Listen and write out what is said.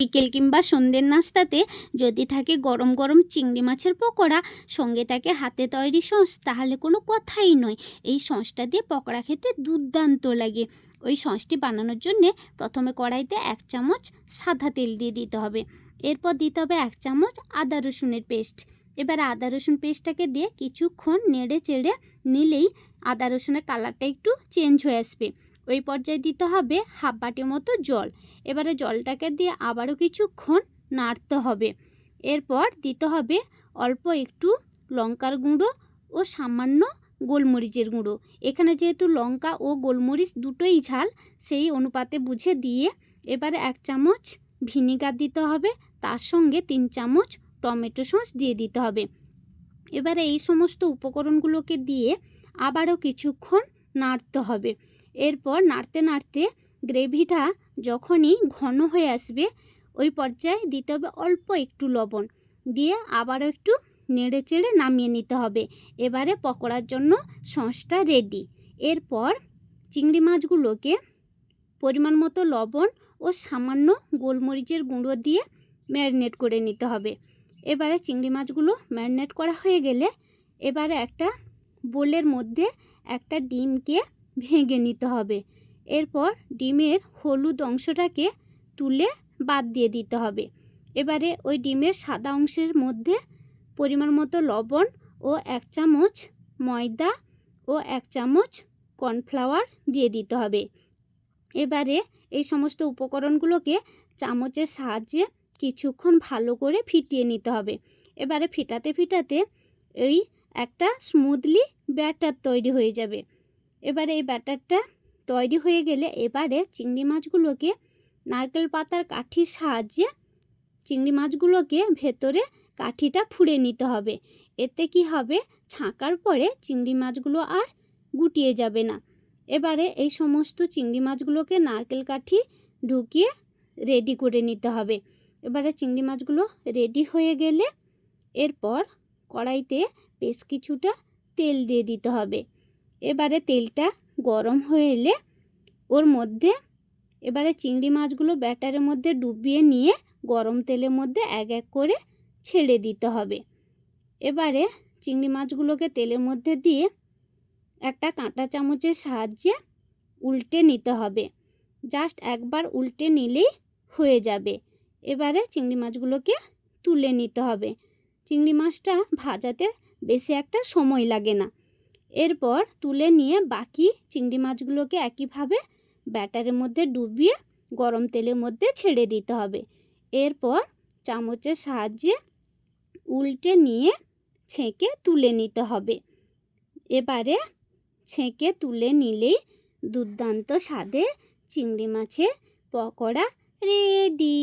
বিকেল কিংবা সন্ধ্যের নাস্তাতে যদি থাকে গরম গরম চিংড়ি মাছের পকোড়া, সঙ্গে থাকে হাতে তৈরি সস, তাহলে কোনো কথাই নয়। এই সসটা দিয়ে পকোড়া খেতে দুর্দান্ত লাগে। ওই সসটি বানানোর জন্যে প্রথমে কড়াইতে 1 চামচ সাদা তেল দিয়ে দিতে হবে। এরপর দিতে হবে 1 চামচ আদা রসুনের পেস্ট। এবার আদা রসুন পেস্টটাকে দিয়ে কিছুক্ষণ নেড়ে চেড়ে নিলেই আদা রসুনের কালারটা একটু চেঞ্জ হয়ে আসবে। ওই পর্যায়ে দিতে হবে হাফ বাটি মতো জল। এবারে জলটাকে দিয়ে আবারও কিছুক্ষণ নাড়তে হবে। এরপর দিতে হবে অল্প একটু লঙ্কার গুঁড়ো ও সামান্য গোলমরিচের গুঁড়ো। এখানে যেহেতু লঙ্কা ও গোলমরিচ দুটোই ঝাল, সেই অনুপাতে বুঝে দিয়ে এবারে 1 চামচ ভিনিগার দিতে হবে। তার সঙ্গে 3 চামচ টমেটো সস দিয়ে দিতে হবে। এবারে এই সমস্ত উপকরণগুলোকে দিয়ে আবারও কিছুক্ষণ নাড়তে হবে। এরপর নাড়তে নাড়তে গ্রেভিটা যখনই ঘন হয়ে আসবে, ওই পর্যায়ে দিতে হবে অল্প একটু লবণ, দিয়ে আবারও একটু নেড়ে চেড়ে নামিয়ে নিতে হবে। এবারে পকোড়ার জন্য সসটা রেডি। এরপর চিংড়ি মাছগুলোকে পরিমাণ মতো লবণ ও সামান্য গোলমরিচের গুঁড়ো দিয়ে ম্যারিনেট করে নিতে হবে। এবারে চিংড়ি মাছগুলো ম্যারিনেট করা হয়ে গেলে এবারে একটা বোলের মধ্যে একটা ডিমকে ভেঙে নিতে হবে। এরপর ডিমের হলুদ অংশটাকে তুলে বাদ দিয়ে দিতে হবে। এবারে ওই ডিমের সাদা অংশের মধ্যে পরিমাণ মতো লবণ ও 1 চামচ ময়দা ও 1 চামচ কর্নফ্লাওয়ার দিয়ে দিতে হবে। এবারে এই সমস্ত উপকরণগুলোকে চামচের সাহায্যে কিছুক্ষণ ভালো করে ফিটিয়ে নিতে হবে। এবারে ফিটাতে ফিটাতে এই একটা স্মুথলি ব্যাটার তৈরি হয়ে যাবে। এবারে এই ব্যাটারটা তৈরি হয়ে গেলে এবারে চিংড়ি মাছগুলোকে নারকেল পাতার কাঠির সাহায্যে চিংড়ি মাছগুলোকে ভেতরে কাঠিটা ফুঁড়ে নিতে হবে। এতে কি হবে, ছাঁকার পরে চিংড়ি মাছগুলো আর গুটিয়ে যাবে না। এবারে এই সমস্ত চিংড়ি মাছগুলোকে নারকেল কাঠি ঢুকিয়ে রেডি করে নিতে হবে। এবারে চিংড়ি মাছগুলো রেডি হয়ে গেলে এরপর কড়াইতে বেশ কিছুটা তেল দিয়ে দিতে হবে। এবারে তেলটা গরম হয়ে এলে ওর মধ্যে এবারে চিংড়ি মাছগুলো ব্যাটারের মধ্যে ডুবিয়ে নিয়ে গরম তেলের মধ্যে এক এক করে ছেড়ে দিতে হবে। এবারে চিংড়ি মাছগুলোকে তেলের মধ্যে দিয়ে একটা কাঁটা চামচের সাহায্যে উল্টে নিতে হবে। জাস্ট একবার উল্টে নিলেই হয়ে যাবে। এবারে চিংড়ি মাছগুলোকে তুলে নিতে হবে। চিংড়ি মাছটা ভাজাতে বেশি একটা সময় লাগে না। এরপর তুলে নিয়ে বাকি চিংড়ি মাছগুলোকে একইভাবে ব্যাটারের মধ্যে ডুবিয়ে গরম তেলের মধ্যে ছেড়ে দিতে হবে। এরপর চামচের সাহায্যে উল্টে নিয়ে ছেঁকে তুলে নিতে হবে। এবারে ছেঁকে তুলে নিলেই দুর্দান্ত স্বাদের চিংড়ি মাছের পকোড়া রেডি।